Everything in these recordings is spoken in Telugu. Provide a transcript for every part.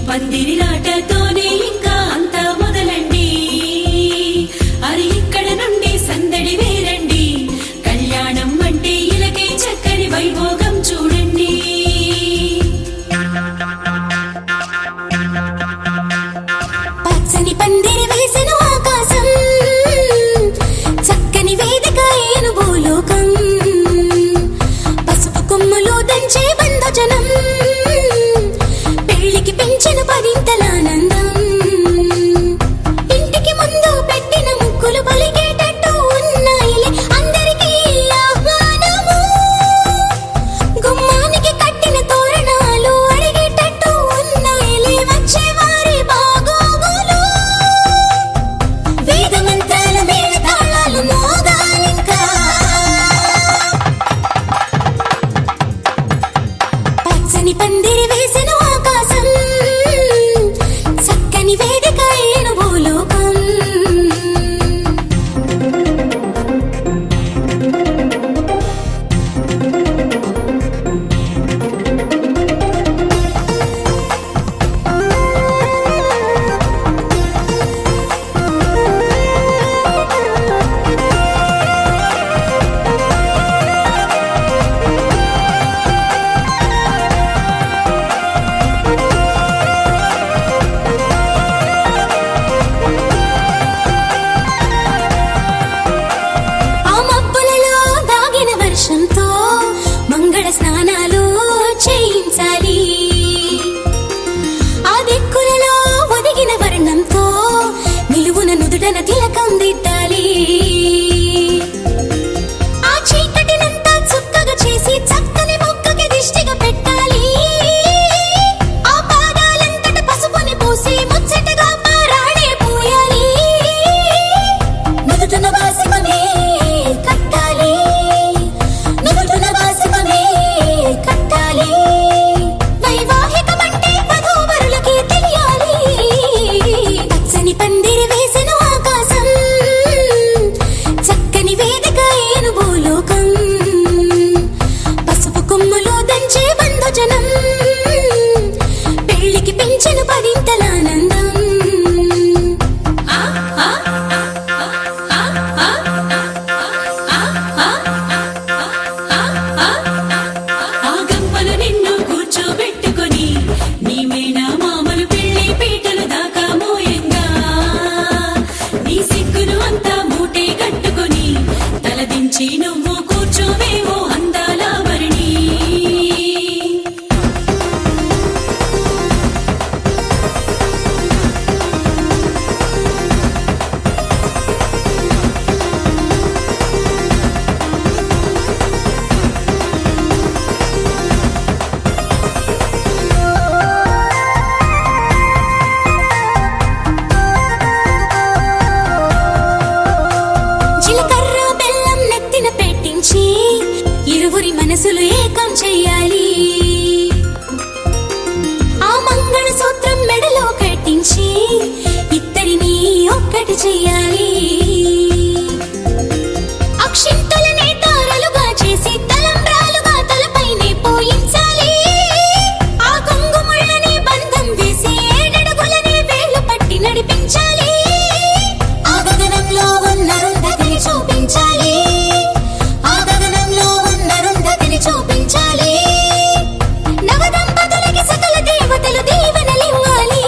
పందిరిలాటతోనే ఇంకా అంతా మొదలండి. అరి ఇక్కడ నుండి సందడి వేరండి. కళ్యాణం అంటే ఇలకే చక్కని వైభోగం చూడండి. పచ్చని పందిరి వేసిన ఆకాశం, చక్కని వేదిక ఏను భూలోకం. పసుపు కొమ్ములు దంచే బంధుజనం, పెళ్లికి పెంచిన పరింతల పూజ చెయ్యాలి. అక్షింతలనే తారలుగా చేసి తలంబ్రాలుగా తలపైనే పోయించాలి. ఆ కొంగుముళ్ళనే బంధం వేసి ఏడడుగులనే వేళ్లు పట్టి నడిపించాలి. ఆ గగనంలో ఉన్న రుంధతిని చూపించాలి. ఆ గగనంలో ఉన్న రుంధతిని చూపించాలి. నవదంపతులకి సకల దేవతలు దీవెనలివ్వాలి.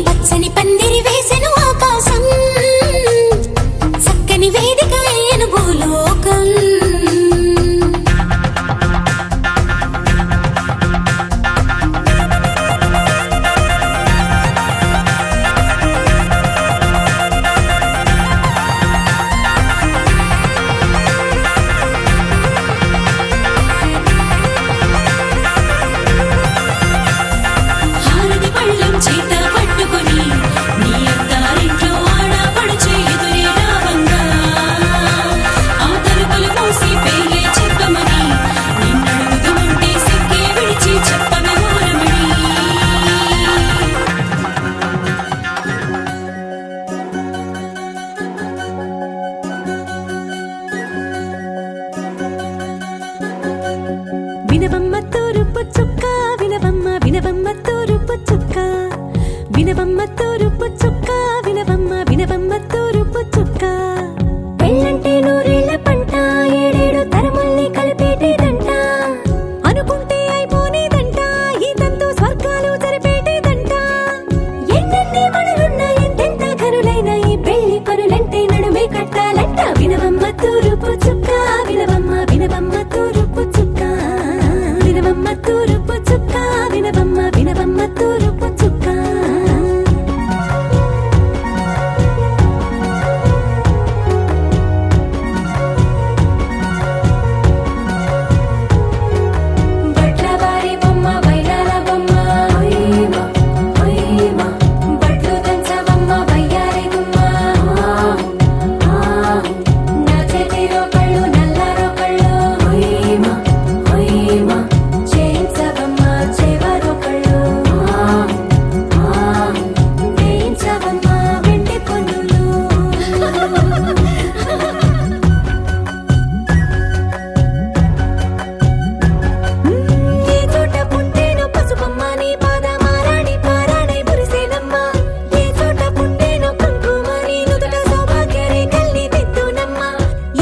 పచ్చని పందిరి వేసెను ఆకాశం, చక్కని వేదిక అయ్యెను భూలోకం. హారతి పళ్ళెం చేత పట్టుకొని నీ అత్తారింట్లో ఆడపడుచు ఎదురే రావంగా, ఆ తలుపులు మూసి పేర్లే చెప్పమని నిన్నడుగుతూ ఉంటే సిగ్గే విడిచి చెప్పవే ఓరమణి. వినవమ్మ తూరుపు చుక్క, వినవమ్మ వినవమ్మ తూరుపు చుక్క, వినవమ్మ తూరుపు చుక్క, వినవమ్మ వినవమ్మ తూరుపు చుక్క. పెళ్ళంటే నూరేళ్ల పంట, ఏడేడు తరముల్ని కలిపేటేదంట. అనుకుంటే అయిపోనేదంట, ఈ తంతు స్వర్గాలు జరిపేటేదంట. ఎన్నెన్ని మడులున్నా ఎంతెంత కరులైన ఈ పెళ్లి పనులంటే నడుమే కట్టాలంట. వినవమ్మ తూరుపు చుక్క, వినవమ్మ వినవమ్మ తూరుపు చుక్క, వినవమ్మ తూరుపు చుక్క, వినవమ్మ వినవమ్మ తూరుపు చుక్క. బట్లవారి బొమ్మ వైరాల బొమ్మ, హొయ్మ హొయ్మ, బట్లు దంచవమ్మ వయ్యారి గుమ్మ. నా చేతిలో కళ్ళు నల్లారో కళ్ళు, హొయ్మ హొయ్మ, చేయించవమ్మ చేవరో కళ్ళు. వేయించవమ్మ వెండి పొన్నులు. ఏ చోట పుట్టేనో పసుపమ్మ నీ పాదమారాణి పారాణై మురిసేనమ్మ. ఏ చోట పుట్టేనో కుంకుమ నీ నుదుట సౌభాగ్య రేఖల్ని దిద్దునమ్మ.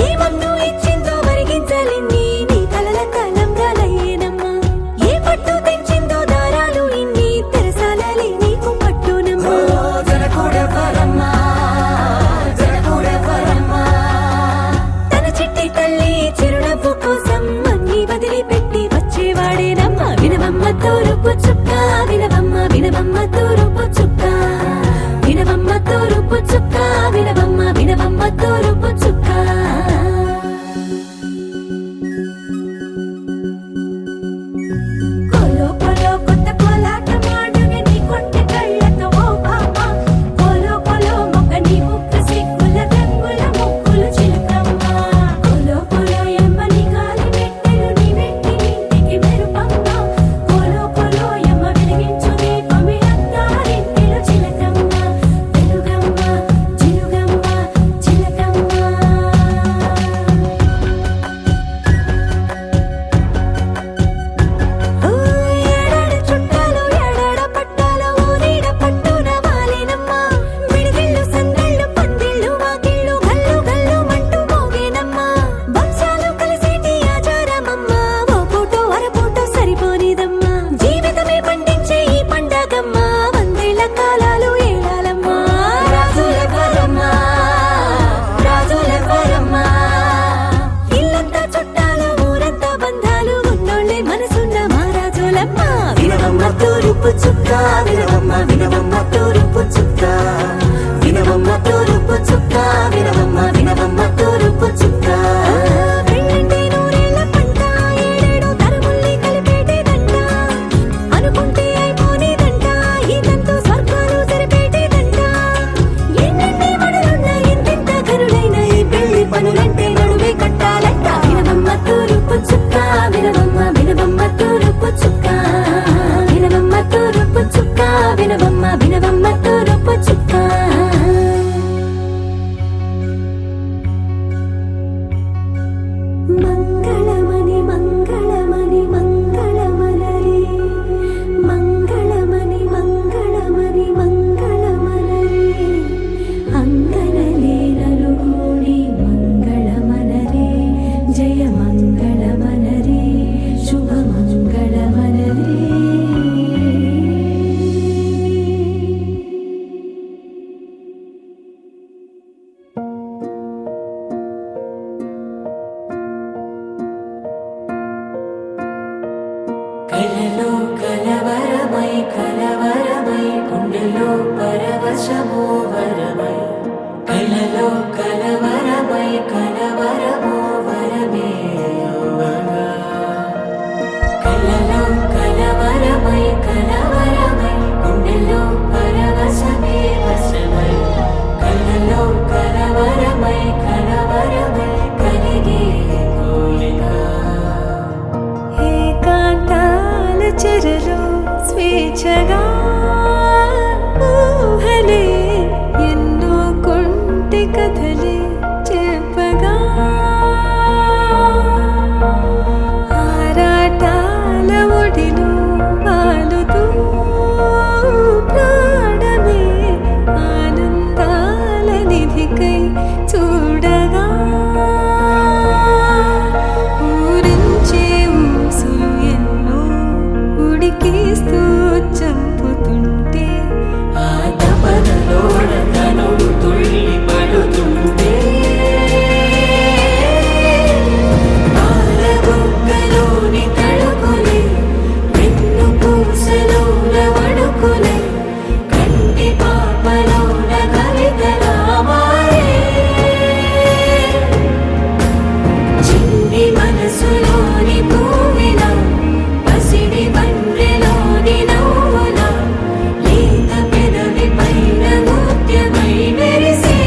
ఏ మందు ఇచ్చిందో మరిగించలిన్ని నీ తలల తలంబ్రాలయ్యేనమ్మ. ఏ పట్టు తెంచిందో దారాలు ఇన్ని తెరసాలలి నీకు పట్టునమ్మ. తన చిట్టి తల్లి చిరునవ్వు కోసం అన్ని వదిలిపెట్టి వచ్చేవాడేనమ్మ. వినవమ్మ తూరుపు చుక్క, వినవమ్మ వినవమ్మ తూరుపు చుక్క, వినవమ్మ తూరుపు చుక్క, వినవమ్మ వినవమ్మ తూరుపు చుక్క. కోలో కోలో కొత్త కోలాటం ఆడునే నీ కొంటె కళ్ళతో ఓ బామ్మ. కోలో కోలో మొక్క నీ ముక్క సిగ్గుల రంగుల ముక్కులు చిలకమ్మ. కోలో కోలో యమ్మ నీ కాలి మెట్టెలు నీ వెంటి ఇంటికి మెరుపమ్మ. కోలో కోలో యమ్మ వెలిగించు దీపమే అత్తారింటిలో చిలకమ్మ. వెలుగమ్మ చిలుగమ్మ చిలకమ్మ. ఏడాడ చుట్టాలు ఏడాడ పట్టాలు ఊరీడ పట్టున వాలేనమ్మ. విడిదిళ్ళు సందళ్ళు పందిళ్ళు వాకిళ్ళు గల్లు గల్లు మంటూ మోగేనమ్మ. వంశాలు కలిసేటి ఆచారమమ్మ, ఓ పూటో అరపూటో సరిపోనిదమ్మ. జీవితమే పండించే ఈ పండగమ్మ, వందేళ్ల కాలాలు ఏలాలమ్మ. రాజులెవ్వరమ్మ రాజులెవ్వరమ్మ, ఇల్లంతా చుట్టాలు ఊరంతా బంధాలు ఉన్నోళ్ళే మనసున్న మహారాజులమ్మ. వినవమ్మ తూరుపు చుక్క, వినవమ్మ వినవమ్మ తూరుపు చుక్క, వినవమ్మ తూరుపు చుక్క, వినవమ్మ వినవమ్మ తూరుపు చుక్క. పెళ్ళంటే నూరేళ్ల పంట, ఏడేడు తరముల్ని కలిపేటేదంట. అనుకుంటే అయిపోనేదంట, ఈ తంతు స్వర్గాలు జరిపేటేదంట. ఎన్నెన్ని మడులున్న ఎంతెంత కరులైన ఈ పెళ్లి పనులంటే నడుమే కట్టాలంట. వినవమ్మ తూరుపు చుక్క, వినవమ్మ వినవమ్మ తూరుపు చుక్క, వినవమ్మ తూరుపు చుక్క, వినవమ్మ వినవమ్మ తూరుపు పరవశము వరమై కలలో కలవరమై కలవరము వరమే యువగా కలలో కలవరమై కలవరమై గుండెలో పరవశమే వశమై కలలో కలవరమై కలవరమై కలిగే కోరిక ఏకాంతాల చెరలో స్వేచ్ఛగా ఊహలే ఎన్నో కొంటె కథలే చెప్పగా ఆరాటాల ఒడిలో వాలుతూ ప్రాణమే ఆనందాల నిధికై చూడగా ఊరించే ఊసులు ఎన్నో ఉడికిస్తూ చంపుతుంటే ఆ తపనలో తను తుళ్ళి పడుతుంటే పాలబుగ్గలోని తడుకులే వెన్ను పూసలోన వడుకులే కంటి పాపలోన కవితలా మారే చిన్ని మనసులోని పూవిన పసిడి బండెలోని నవ్వుల లేత పెదవి పైన ముత్యమై మెరిసే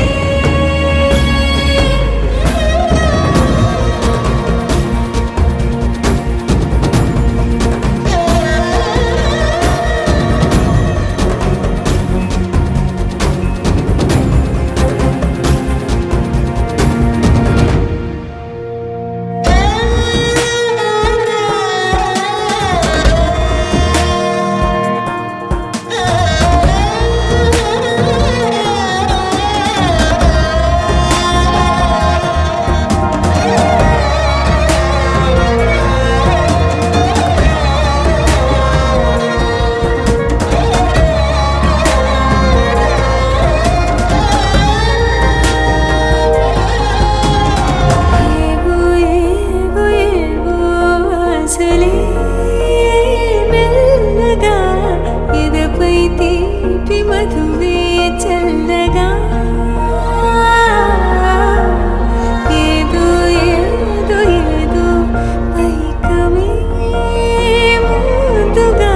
ఏవో ఏవో ఏవో ఆశలే మెల్లగా ఎదపై తీపి మధువే చల్లగా ఏదో ఏదో ఏదో పైకమే ముందుగా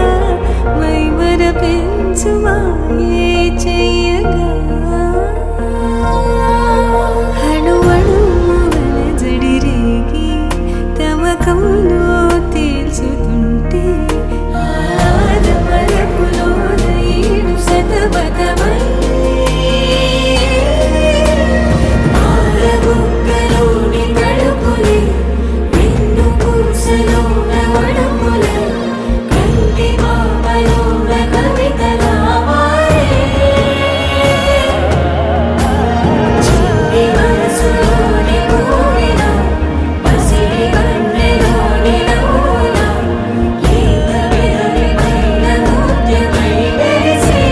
మైమర పెంచు మాయే చెయ్యగా అణువణువుల జడిరేగి తమకంలో తేల్చుతుంటే ఆదమరపులో ఈడు శతబతమై పాలబుగ్గలోని తడుకులే వెన్ను పూసలోన వడుకులే కంటి పాపలోన కవితలా మారే చిన్ని మనసులోని పూవిన పసిడి బండెలోని నవ్వుల లేత పెదవి పైన ముత్యమై మెరిసే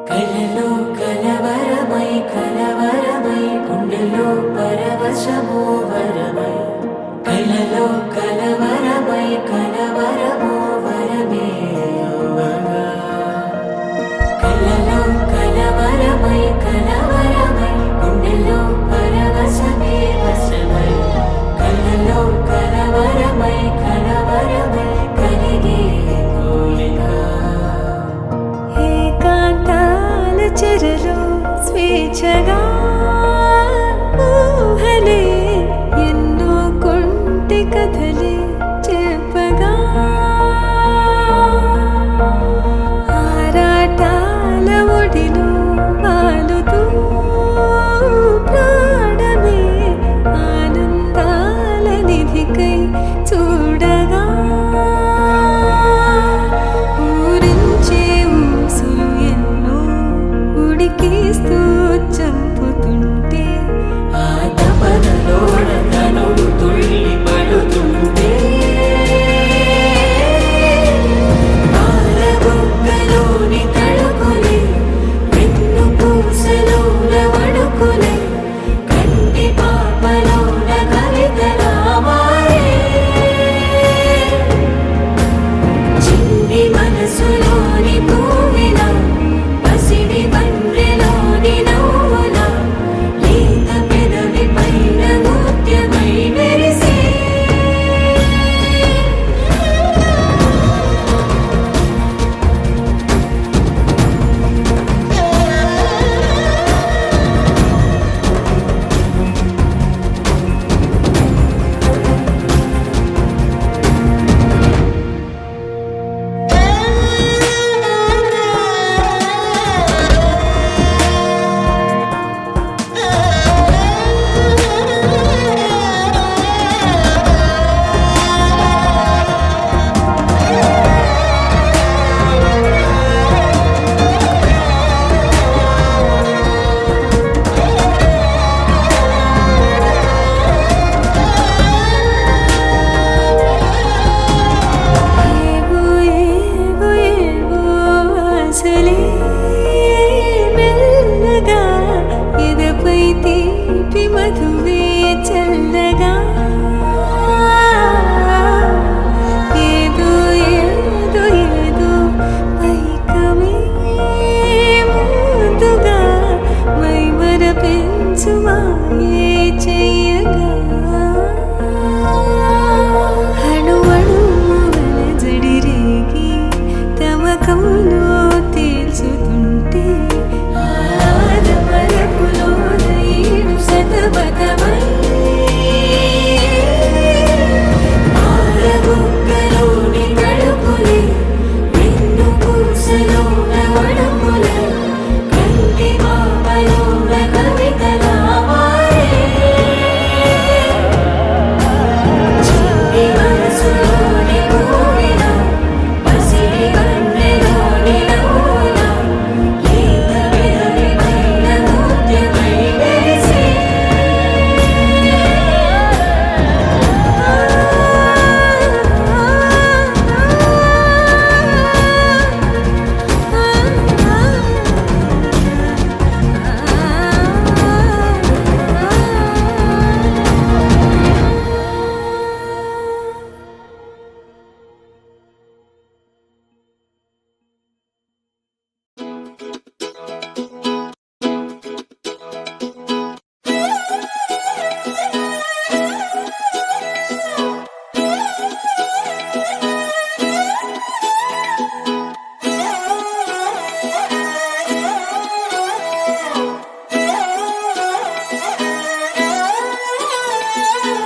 కలలో కలవరమై కలవరమై గుండెలో పరవశము వరమై కలలో కలవరమై కలవరము వరమే యువగా కలలో కలవరమై కలవరమై గుండెలో పరవశమే వశమై కలలో కలవరమై కలవరమై కలిగే కోరిక ఏకాంతాల చెరలో స్వేచ్ఛగా ఊహలే ఎన్నో కొంటె కథలే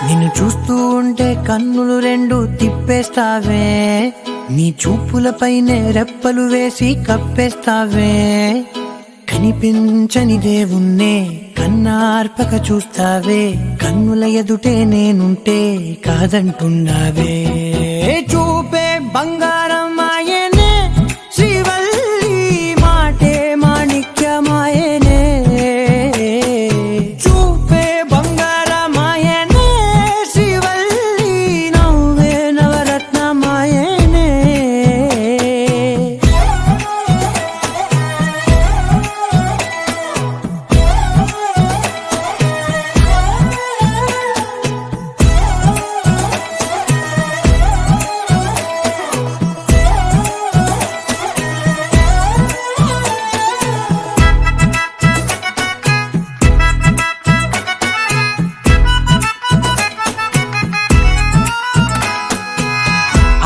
నిన్ను చూస్తూ ఉంటే కన్నులు రెండు తిప్పేస్తావే, నీ చూపులపైనే రెప్పలు వేసి కప్పేస్తావే. కనిపించని దేవుణ్ణే కన్నార్పక చూస్తావే, కన్నుల ఎదుటే నేనుంటే కాదంటున్నావే. చూపే బంగారం ఆయనే శ్రీవల్లి, మాటే మాణిక్యమాయనే. చూపే బంగారమాయనే శ్రీవల్లి, నవ్వే నవరత్నమాయనే.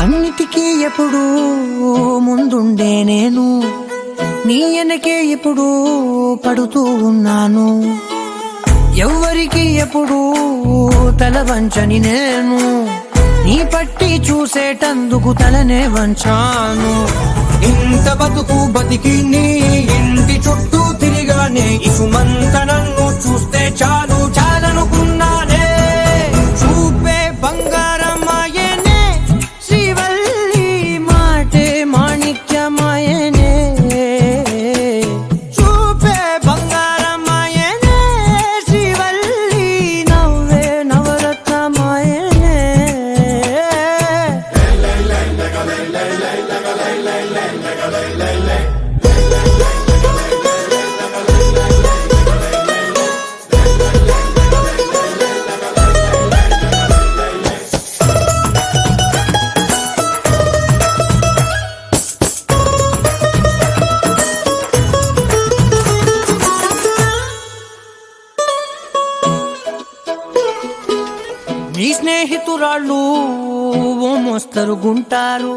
అన్నిటికీ ఎప్పుడు ముందుండే నేను, నీ వెనకే ఎప్పుడు పడుతూ ఉన్నాను. ఎవ్వరికి ఎప్పుడు తల వంచని నేను, నీ పట్టి చూసేటందుకు తలనే వంచాను. ఇంత బతుకు బతికి నీ ఇంటి చుట్టూ తిరిగానే, ఇసుమంత నన్ను చూస్తే చాలు చాలనుకున్నానే. చూపే బంగారమాయనే శ్రీవల్లి, మాటే మాణిక్యమాయనే. చూపే బంగారమాయనే శ్రీవల్లి, నవ్వే నవరత్నమాయనే. నీ స్నేహితురాళ్ళు ఓ మోస్తరు గుంటారు.